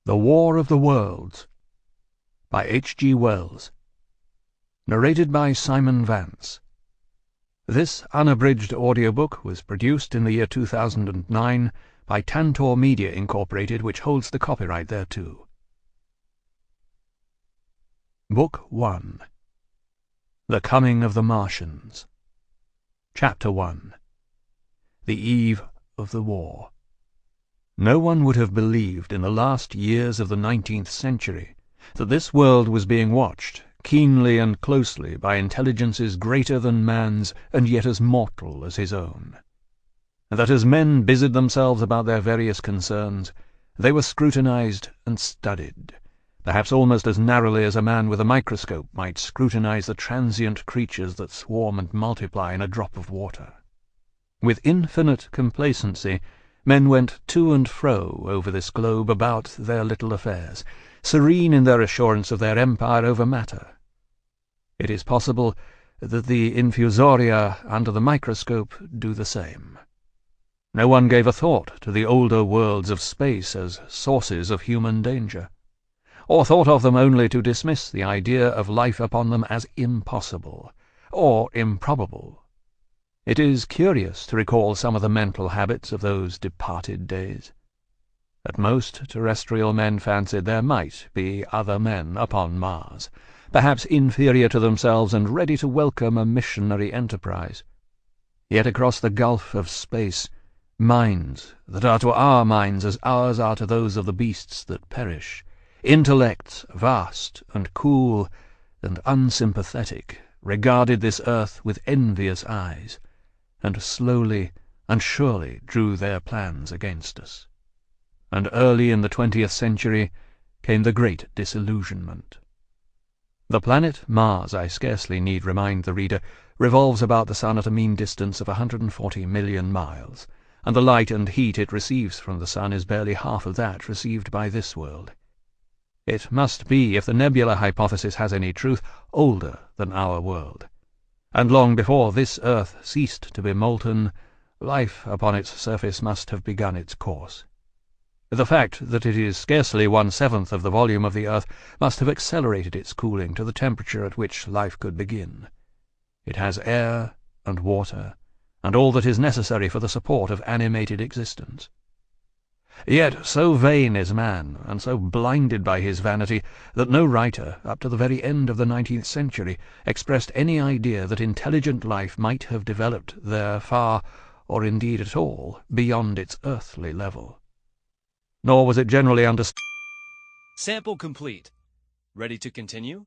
The War of the Worlds by H.G. Wells. Narrated by Simon Vance. This unabridged audiobook was produced in the year 2009 by Tantor Media Incorporated, which holds the copyright thereto. Book 1. The Coming of the Martians. Chapter 1. The Eve of the War. No one would have believed in the last years of the 19th century that this world was being watched keenly and closely by intelligences greater than man's and yet as mortal as his own, and that as men busied themselves about their various concerns, they were scrutinized and studied, perhaps almost as narrowly as a man with a microscope might scrutinize the transient creatures that swarm and multiply in a drop of water. With infinite complacency, men went to and fro over this globe about their little affairs, serene in their assurance of their empire over matter. It is possible that the infusoria under the microscope do the same. No one gave a thought to the older worlds of space as sources of human danger, or thought of them only to dismiss the idea of life upon them as impossible or improbable. It is curious to recall some of the mental habits of those departed days. At most, terrestrial men fancied there might be other men upon Mars, perhaps inferior to themselves and ready to welcome a missionary enterprise. Yet across the gulf of space, minds that are to our minds as ours are to those of the beasts that perish, intellects vast and cool and unsympathetic, regarded this earth with envious eyes, and slowly and surely drew their plans against us. And early in the 20th century came the great disillusionment. The planet Mars, I scarcely need remind the reader, revolves about the sun at a mean distance of 140 million miles, and the light and heat it receives from the sun is barely half of that received by this world. It must be, if the nebular hypothesis has any truth, older than our world, and long before this earth ceased to be molten, life upon its surface must have begun its course. The fact that it is scarcely 1/7 of the volume of the earth must have accelerated its cooling to the temperature at which life could begin. It has air and water, and all that is necessary for the support of animated existence. Yet so vain is man, and so blinded by his vanity, that no writer, up to the very end of the 19th century, expressed any idea that intelligent life might have developed there far, or indeed at all, beyond its earthly level. Nor was it generally understood. Sample complete. Ready to continue?